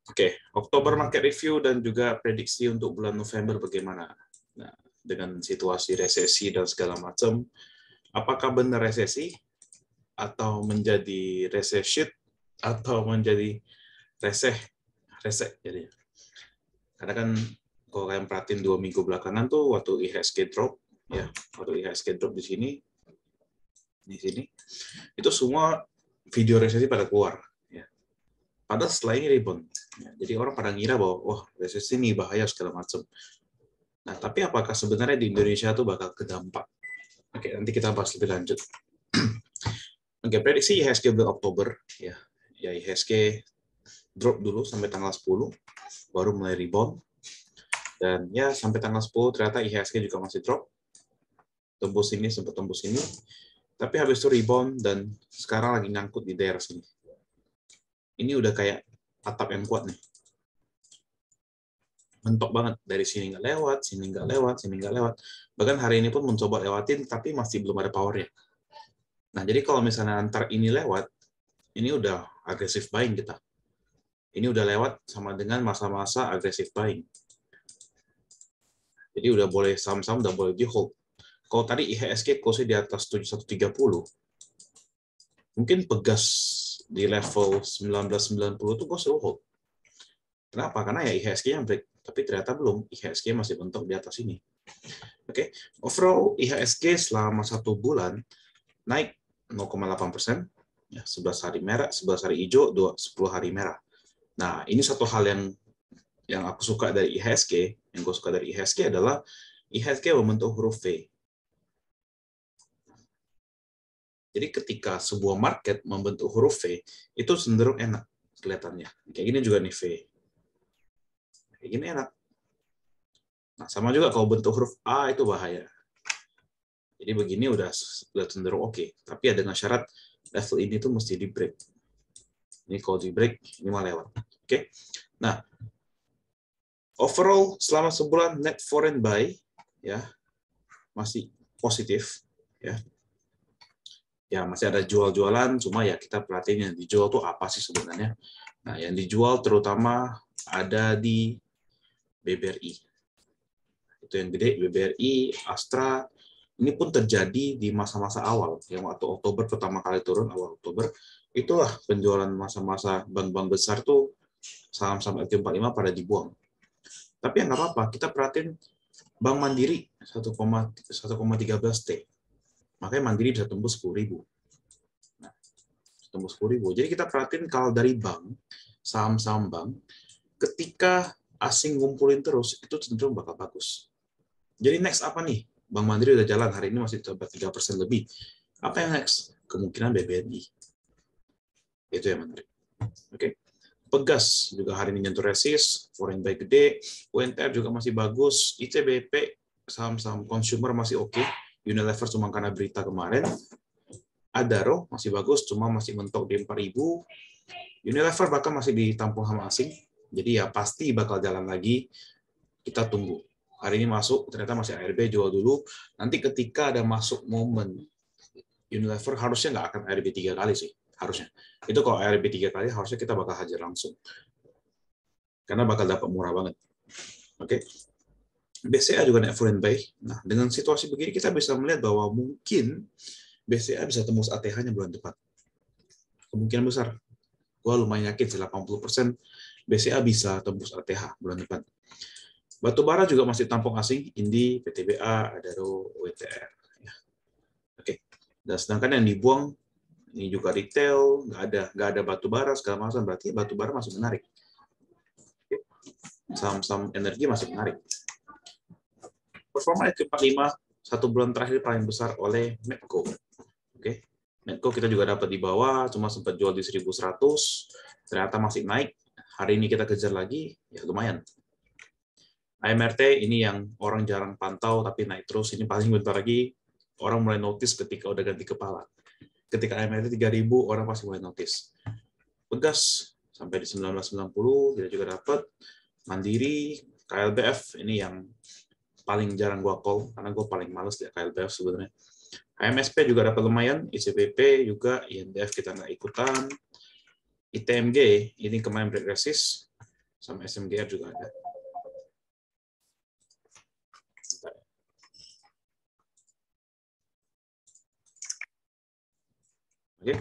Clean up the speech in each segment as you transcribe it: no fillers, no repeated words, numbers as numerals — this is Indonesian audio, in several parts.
Oke, Oktober market review dan juga prediksi untuk bulan November bagaimana? Nah, dengan situasi resesi dan segala macam, apakah benar resesi atau menjadi recession atau menjadi reseh jadi. Karena kan kalau kalian perhatiin 2 minggu belakangan tuh waktu IHSG drop ya, waktu IHSG drop di sini itu semua video resesi pada keluar ya. Padahal setelah ini rebound. Ya, jadi orang pada ngira bahwa wah resesi ini bahaya segala macam. Nah, tapi apakah sebenarnya di Indonesia tuh bakal kedampak? Oke, nanti kita bahas lebih lanjut. Oke, prediksi IHSG bulan Oktober ya. Ya IHSG drop dulu sampai tanggal 10 baru mulai rebound. Dan ya sampai tanggal 10 ternyata IHSG juga masih drop. Tembus ini sempat tembus ini. Tapi habis itu rebound dan sekarang lagi nyangkut di daerah sini. Ini udah kayak atap yang kuat nih. Mentok banget, dari sini nggak lewat, sini nggak lewat, sini nggak lewat. Bahkan hari ini pun mencoba lewatin, tapi masih belum ada powernya. Nah, jadi kalau misalnya antar ini lewat, ini udah agresif buying kita. Ini udah lewat sama dengan masa-masa agresif buying. Jadi udah boleh saham-saham udah boleh di hold. Kalau tadi IHSG close di atas 7130, mungkin pegas di level 1990 itu gue suruh hold. Kenapa? Karena ya IHSG-nya break, tapi ternyata belum. IHSG masih bentuk di atas ini. Oke, overall IHSG selama 1 bulan naik 0,8%, ya 11 hari merah, 11 hari hijau, 10 hari merah. Nah, ini satu hal yang aku suka dari IHSG, yang gue suka dari IHSG adalah IHSG membentuk huruf V. Jadi ketika sebuah market membentuk huruf V, itu cenderung enak kelihatannya. Kayak gini juga nih V. Kayak gini enak. Nah, sama juga kalau bentuk huruf A itu bahaya. Jadi begini udah cenderung oke. Tapi ya dengan syarat level ini tuh mesti di break. Ini kalau di break, ini malah lewat. Oke. Nah, overall selama sebulan net foreign buy ya masih positif ya. Ya masih ada jual-jualan, cuma ya kita perhatiin yang dijual tuh apa sih sebenarnya. Nah, yang dijual terutama ada di BBRI. Itu yang gede, BBRI, Astra. Ini pun terjadi di masa-masa awal, yang waktu Oktober pertama kali turun, awal Oktober. Itulah penjualan masa-masa bank-bank besar tuh, saham-saham LQ45 pada dibuang. Tapi ya nggak apa-apa, kita perhatiin Bank Mandiri 1,13 T. Makanya Mandiri bisa tembus 10.000. Nah, tembus 10.000. Jadi kita perhatiin kalau dari bank, saham-saham bank, ketika asing ngumpulin terus, itu cenderung bakal bagus. Jadi next apa nih? Bank Mandiri udah jalan, hari ini masih coba 3% lebih. Apa yang next? Kemungkinan BBNI. Itu yang menarik. Oke. Pegas juga hari ini nyentuh resist, foreign buy gede, UNTR juga masih bagus, ICBP, saham-saham consumer masih oke, Unilever cuma karena berita kemarin, Adaro masih bagus, cuma masih mentok di 4.000, Unilever bahkan masih ditampung sama asing, jadi ya pasti bakal jalan lagi, kita tunggu. Hari ini masuk, ternyata masih ARB, jual dulu. Nanti ketika ada masuk momen, Unilever harusnya nggak akan ARB 3 kali sih. Harusnya. Itu kalau ARB 3 kali, harusnya kita bakal hajar langsung. Karena bakal dapat murah banget. Oke. BCA juga net foreign buy. Nah, dengan situasi begini, kita bisa melihat bahwa mungkin BCA bisa tembus ATH-nya bulan depan. Kemungkinan besar. Gua lumayan yakin sih, 80% BCA bisa tembus ATH bulan depan. Batubara juga masih tampung asing, Indi, PTBA, Adaro, WTR. Ya. Oke. Dan sedangkan yang dibuang ini juga retail, nggak ada batubara segala macam, berarti batubara masih menarik. Saham-saham energi masih menarik. Performa LQ45 1 bulan terakhir paling besar oleh Medco. Oke. Medco kita juga dapat di bawah, cuma sempat jual di 1.100, ternyata masih naik. Hari ini kita kejar lagi, ya lumayan. AMRT ini yang orang jarang pantau tapi naik terus, ini paling bentar lagi orang mulai notice ketika udah ganti kepala. Ketika AMRT 3.000 orang pasti mulai notice. Pegas sampai di 1990 kita juga dapat. Mandiri, KLBF ini yang paling jarang gua call karena gua paling males lihat KLBF sebenarnya. HMSP juga dapat lumayan, ICBP juga, INDF kita nggak ikutan. ITMG ini kemarin break resist, sama SMGR juga ada. Oke.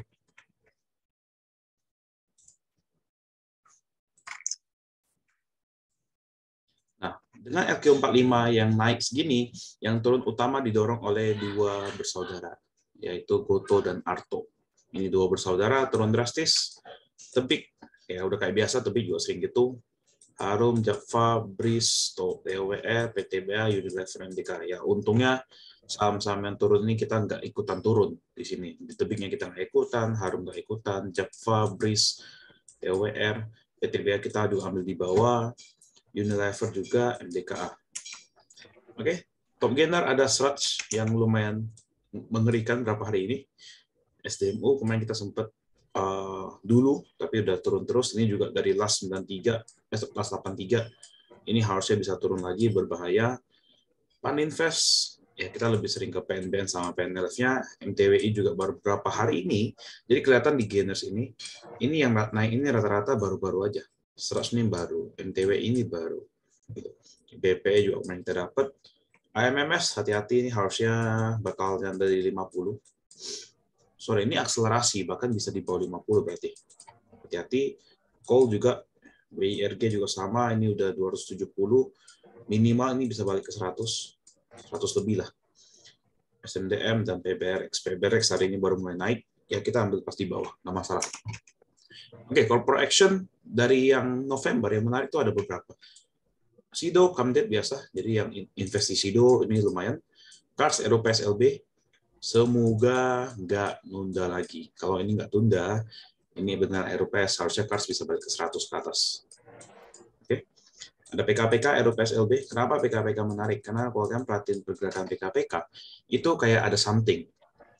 Nah, dengan RQ45 yang naik segini, yang turun utama didorong oleh dua bersaudara, yaitu Goto dan Arto. Ini dua bersaudara turun drastis. Tebik, ya udah kayak biasa, Tebik juga sering gitu. Harum, Java, Breeze, TOWR, PTBA, Unilever, MDK. Ya, untungnya saham-saham yang turun ini kita nggak ikutan turun di sini. Di Tebiknya kita nggak ikutan, Harum nggak ikutan, Java, Breeze, TOWR, PTBA kita juga ambil di bawah, Unilever juga, MDKA. Oke, top gainer ada Swatch yang lumayan mengerikan berapa hari ini. SDMU kemarin kita sempat dulu, tapi udah turun terus. Ini juga dari last 93, last 83. Ini harusnya bisa turun lagi, berbahaya. Paninvest, ya kita lebih sering ke PNBN sama PNLF-nya. MTWI juga baru beberapa hari ini. Jadi kelihatan di gainers ini yang naik ini rata-rata baru-baru aja. 100 ini baru, MTW ini baru. BP juga kemarin kita dapat. AMMS hati-hati, ini harusnya bakal dari 50. Sorry, ini akselerasi, bahkan bisa di bawah 50 berarti. Hati-hati. Coal juga, WIRG juga sama, ini udah 270. Minimal ini bisa balik ke 100 lebih lah. SMDM dan PBRX hari ini baru mulai naik, ya kita ambil pasti bawah, nggak masalah. Oke, corporate action dari yang November yang menarik itu ada beberapa. Sido, Kamdet biasa, jadi yang investasi Sido ini lumayan. Kars, Eropa SLB, semoga nggak nunda lagi. Kalau ini nggak tunda, ini benar Eropa harusnya Kars bisa balik ke 100 ke atas. Oke. Ada PKPK, Eropa SLB. Kenapa PKPK menarik? Karena kalau kalian perhatiin pergerakan PKPK, itu kayak ada something.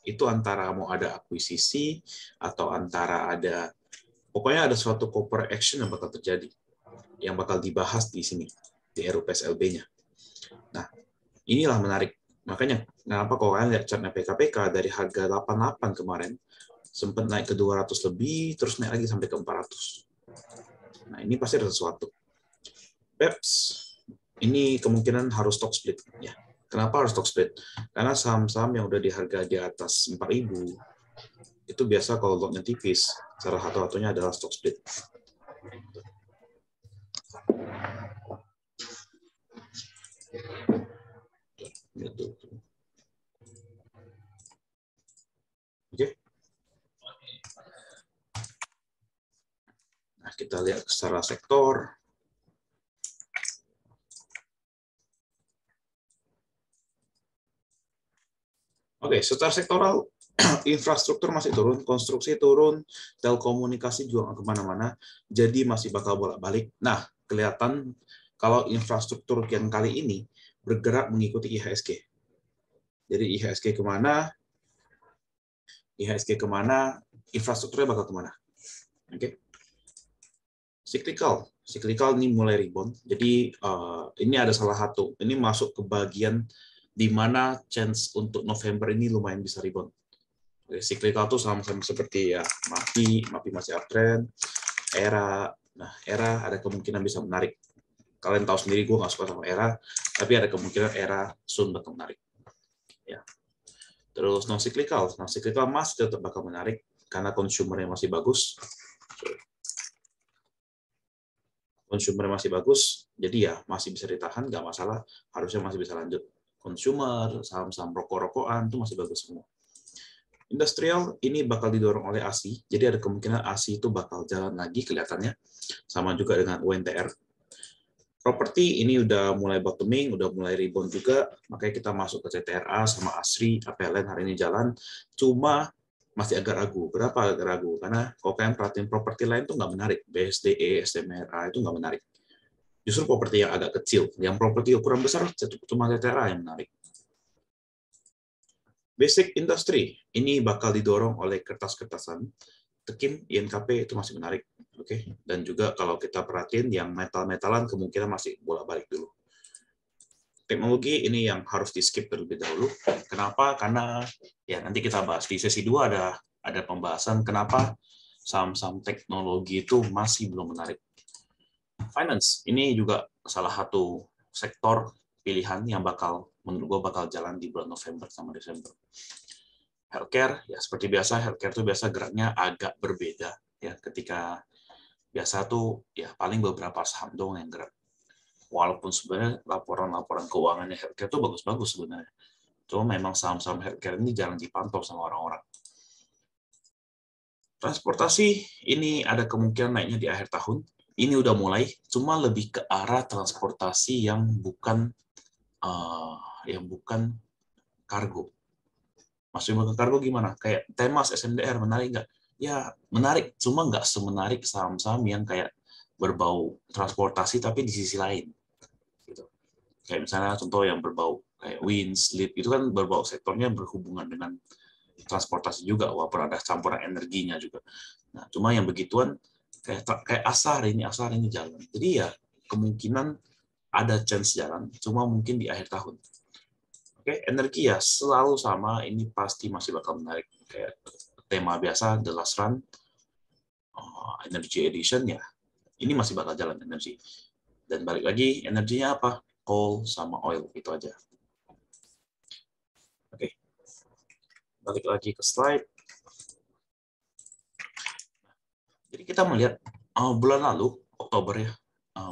Itu antara mau ada akuisisi, atau antara ada pokoknya ada suatu corporate action yang bakal terjadi, yang bakal dibahas di sini, di Eropa SLB-nya. Nah, inilah menarik. Makanya, kenapa kalau kalian lihat chartnya PKPK dari harga 88 kemarin, sempat naik ke 200 lebih, terus naik lagi sampai ke 400. Nah, ini pasti ada sesuatu. PEPS, ini kemungkinan harus stock split. Ya. Kenapa harus stock split? Karena saham-saham yang udah di harga di atas 4.000, itu biasa kalau lotnya tipis, salah satu-satunya adalah stock split. Oke. Nah, kita lihat secara sektor. Oke, secara sektoral, infrastruktur masih turun, konstruksi turun, telekomunikasi juga nggak kemana-mana, jadi masih bakal bolak-balik. Nah, kelihatan kalau infrastruktur yang kali ini bergerak mengikuti IHSG. Jadi IHSG kemana, infrastrukturnya bakal kemana. Oke. Cyclical ini mulai rebound. Jadi ini ada salah satu, ini masuk ke bagian di mana chance untuk November ini lumayan bisa rebound. Cyclical tuh sama-sama seperti ya MAPI masih uptrend, ERA. Nah, ERA ada kemungkinan bisa menarik. Kalian tahu sendiri gue nggak suka sama ERA, tapi ada kemungkinan ERA soon bakal menarik. Ya. Terus non cyclical masih tetap bakal menarik karena consumer-nya masih bagus. Jadi ya masih bisa ditahan, nggak masalah, harusnya masih bisa lanjut. Consumer, saham-saham rokok-rokokan itu masih bagus semua. Industrial ini bakal didorong oleh ASI, jadi ada kemungkinan ASI itu bakal jalan lagi kelihatannya, sama juga dengan UNTR. Properti ini udah mulai bottoming, udah mulai rebound juga, makanya kita masuk ke CTRA sama ASRI, APLN hari ini jalan, cuma masih agak ragu. Berapa agak ragu? Karena kalau kalian perhatiin properti lain tuh nggak menarik. BSDE, SMRA itu nggak menarik. Justru properti yang agak kecil. Yang properti ukuran besar cuma CTRA yang menarik. Basic industry ini bakal didorong oleh kertas-kertasan. Tekin, INKP itu masih menarik. Oke. Dan juga kalau kita perhatiin yang metal-metalan kemungkinan masih bolak-balik dulu. Teknologi ini yang harus di-skip terlebih dahulu. Kenapa? Karena ya nanti kita bahas di sesi 2 ada pembahasan kenapa saham-saham teknologi itu masih belum menarik. Finance, ini juga salah satu sektor pilihan yang menurut gue bakal jalan di bulan November sama Desember. Healthcare, ya seperti biasa, healthcare itu biasa geraknya agak berbeda. Ya, ketika biasa tuh ya paling beberapa saham doang yang gerak. Walaupun sebenarnya laporan-laporan keuangannya healthcare itu bagus-bagus sebenarnya. Cuma memang saham-saham healthcare ini jarang dipantau sama orang-orang. Transportasi ini ada kemungkinan naiknya di akhir tahun. Ini udah mulai, cuma lebih ke arah transportasi yang bukan kargo. Maksudnya bukan kargo gimana? Kayak Temas, SMDR, menarik nggak? Ya menarik, cuma nggak semenarik saham-saham yang kayak berbau transportasi tapi di sisi lain. Gitu. Kayak misalnya contoh yang berbau kayak Wind, Sleep, itu kan berbau sektornya berhubungan dengan transportasi juga, walaupun ada campuran energinya juga. Nah, cuma yang begituan kayak Asar ini jalan. Jadi ya kemungkinan ada chance jalan, cuma mungkin di akhir tahun. Oke, energi ya selalu sama, ini pasti masih bakal menarik. Kayak tema biasa, The Last Run, Energy Edition ya, ini masih bakal jalan energi. Dan balik lagi, energinya apa? Coal sama oil, itu aja. Oke, balik lagi ke slide. Jadi kita melihat bulan lalu, Oktober ya,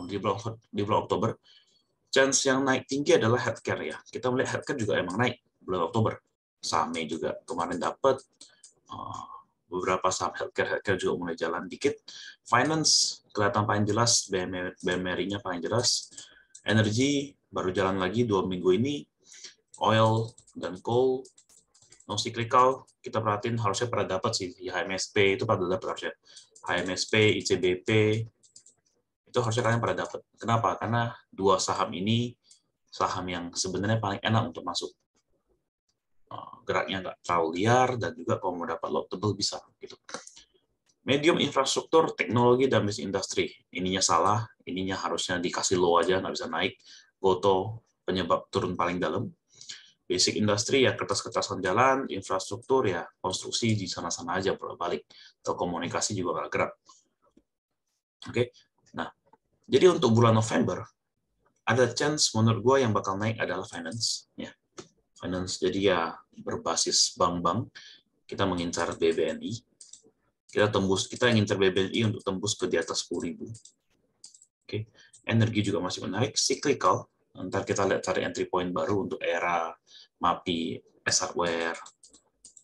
di bulan Oktober, chance yang naik tinggi adalah healthcare ya. Kita melihat healthcare juga emang naik bulan Oktober. Saham juga kemarin dapat, beberapa saham healthcare juga mulai jalan dikit. Finance kelihatan paling jelas, BMRI-nya paling jelas. Energi baru jalan lagi 2 minggu ini. Oil dan coal non cyclical kita perhatiin harusnya pada dapat sih, di HMSP itu pada dapat harusnya. HMSP, ICBP itu harusnya kalian pada dapat. Kenapa? Karena dua saham ini saham yang sebenarnya paling enak untuk masuk. Geraknya nggak terlalu liar, dan juga kalau mau dapat lot tebal bisa. Gitu. Medium infrastruktur, teknologi, dan bisnis industri. Ininya salah, ininya harusnya dikasih low aja, nggak bisa naik. Goto penyebab turun paling dalam. Basic industri ya kertas-kertasan jalan, infrastruktur ya konstruksi di sana-sana aja bolak-balik. Telekomunikasi juga nggak gerak. Oke, nah jadi untuk bulan November ada chance menurut gue yang bakal naik adalah finance. Ya, finance jadi ya berbasis bank-bank. Kita mengincar BBNI. Kita ngincar BBNI untuk tembus ke di atas 10.000. Oke, energi juga masih menarik. Cyclical. Ntar kita lihat cari entry point baru untuk era MAPI, S-Hardware,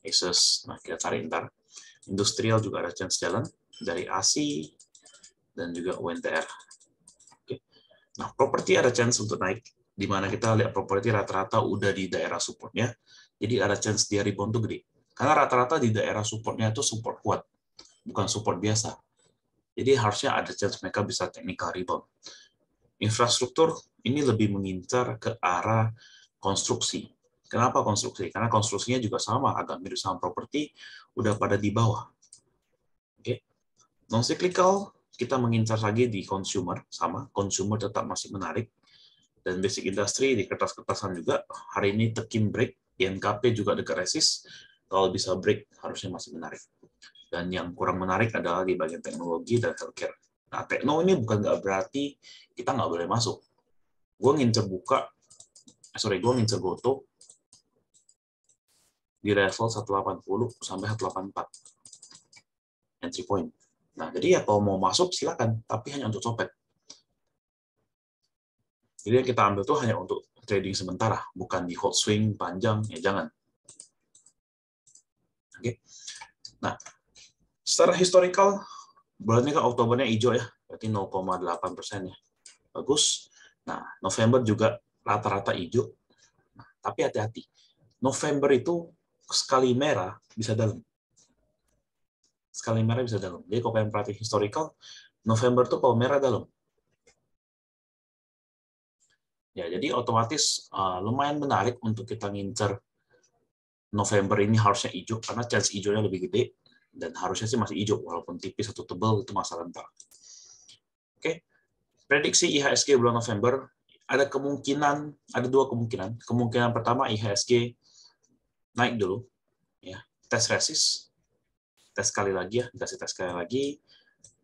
Asus. Nah, kita cari ntar. Industrial juga ada chance jalan dari ASI dan juga UNTR. Oke. Nah, properti ada chance untuk naik, di mana kita lihat properti rata-rata udah di daerah supportnya, jadi ada chance dia rebound tuh gede. Karena rata-rata di daerah supportnya itu support kuat, bukan support biasa. Jadi harusnya ada chance mereka bisa technical rebound. Infrastruktur ini lebih mengincar ke arah konstruksi. Kenapa konstruksi? Karena konstruksinya juga sama, agak mirip sama properti, udah pada di bawah. Oke. Non-cyclical, kita mengincar lagi di consumer, sama, consumer tetap masih menarik. Dan basic industry di kertas-kertasan juga, hari ini tekim break, INKP juga dekat resist, kalau bisa break harusnya masih menarik. Dan yang kurang menarik adalah di bagian teknologi dan healthcare. Nah, tekno ini bukan nggak berarti kita nggak boleh masuk. Gue ngincer Goto di level 180 sampai 184 entry point. Nah, jadi ya kalau mau masuk silakan, tapi hanya untuk copet. Jadi yang kita ambil tuh hanya untuk trading sementara, bukan di hot swing panjang, ya jangan. Oke. Nah, secara historical, bulan ini kan Oktobernya hijau ya, berarti 0,8% ya. Bagus. Nah, November juga rata-rata hijau. Nah, tapi hati-hati. November itu sekali merah bisa dalam. Sekali merah bisa dalam. Jadi kalau kalian perhatiin historical, November tuh kalau merah dalam. Ya, jadi otomatis lumayan menarik untuk kita ngincer November ini harusnya hijau, karena chance hijaunya lebih gede, dan harusnya sih masih hijau, walaupun tipis atau tebal itu masalah ntar. Oke, prediksi IHSG bulan November, ada dua kemungkinan. Kemungkinan pertama IHSG naik dulu, ya, tes resist, tes sekali lagi ya, dikasih tes sekali lagi,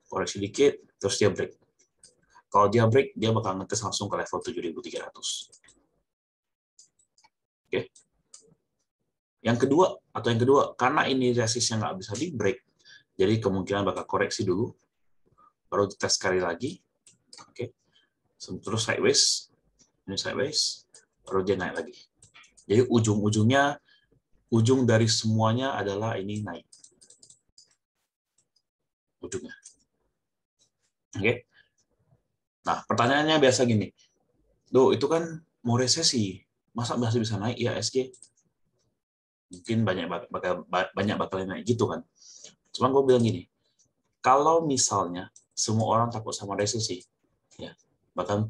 koreksi dikit, terus dia break. Kalau dia break, dia bakal ngetes langsung ke level 7.300. Oke. Yang kedua, karena ini resistnya nggak bisa di break, jadi kemungkinan bakal koreksi dulu, baru dites sekali lagi. Oke. Terus sideways, ini sideways, baru dia naik lagi. Jadi ujung dari semuanya adalah ini naik. Ujungnya. Oke. Nah, pertanyaannya biasa gini. Itu kan mau resesi, masa masih bisa naik ya SG? Mungkin banyak bakal naik gitu kan. Cuma gue bilang gini, kalau misalnya semua orang takut sama resesi, ya bahkan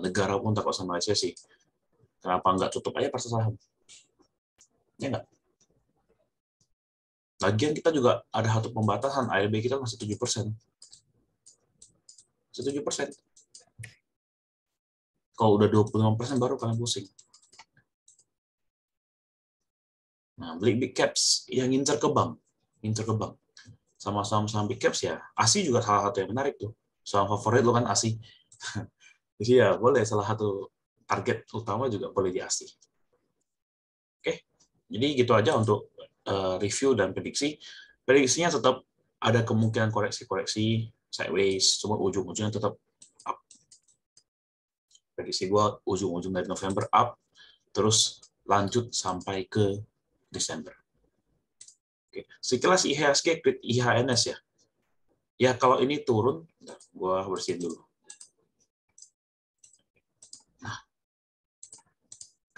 negara pun takut sama resesi, kenapa nggak tutup aja pasar saham? Ya nggak? Lagian kita juga ada satu pembatasan, ARB kita masih 7%. 7%. Kalau udah 25% baru kalian pusing. Nah, beli big caps yang ngincer ke bank. Sama saham big caps ya, ASI juga salah satu yang menarik tuh. Saham favorit lo kan ASI. Jadi ya boleh, salah satu target utama juga boleh di ASI. Oke, jadi gitu aja untuk review dan prediksi. Prediksinya tetap ada kemungkinan koreksi-koreksi sideways, cuma ujung-ujungnya tetap up. Prediksi gua ujung-ujung dari November up, terus lanjut sampai ke Desember. Oke. Sekilas IHSG, IHNS ya. Ya kalau ini turun, gua bersihin dulu. Nah,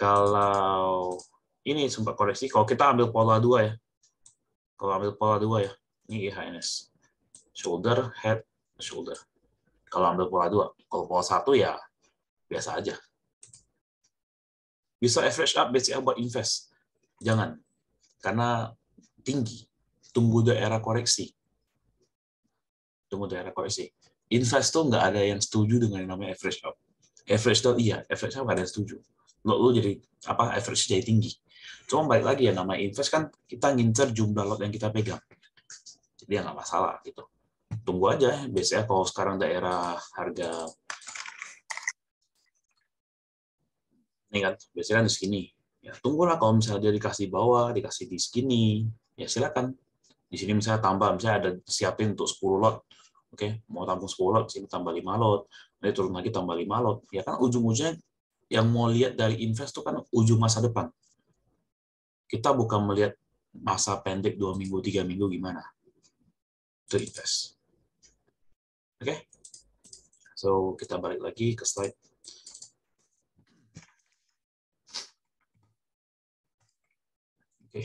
kalau ini sempat koreksi, kalau kita ambil pola 2 ya. Kalau ambil pola 2 ya, ini IHNS. Shoulder, head, shoulder. Kalau ambil pola 2. Kalau pola 1 ya biasa aja. Bisa average up, BCA buat invest. Jangan. Karena tinggi. Tunggu daerah koreksi. Invest tuh nggak ada yang setuju dengan yang namanya average up. Average tuh iya, average up nggak ada yang setuju. Lo jadi average jadi tinggi. Cuma balik lagi ya, namanya invest kan kita ngincer jumlah lot yang kita pegang. Jadi ya nggak masalah gitu. Tunggu aja, biasanya kalau sekarang daerah harga ini kan, biasanya kan di segini. Ya, tunggulah kalau misalnya dia dikasih bawah, dikasih di segini, ya silakan. Di sini misalnya tambah, misalnya ada siapin untuk 10 lot. Oke, mau tampung 10 lot, sini tambah 5 lot. Nanti turun lagi tambah 5 lot. Ya kan ujung-ujungnya yang mau lihat dari invest itu kan ujung masa depan. Kita bukan melihat masa pendek 2 minggu, 3 minggu gimana. Itu invest. Oke? So, kita balik lagi ke slide. Oke.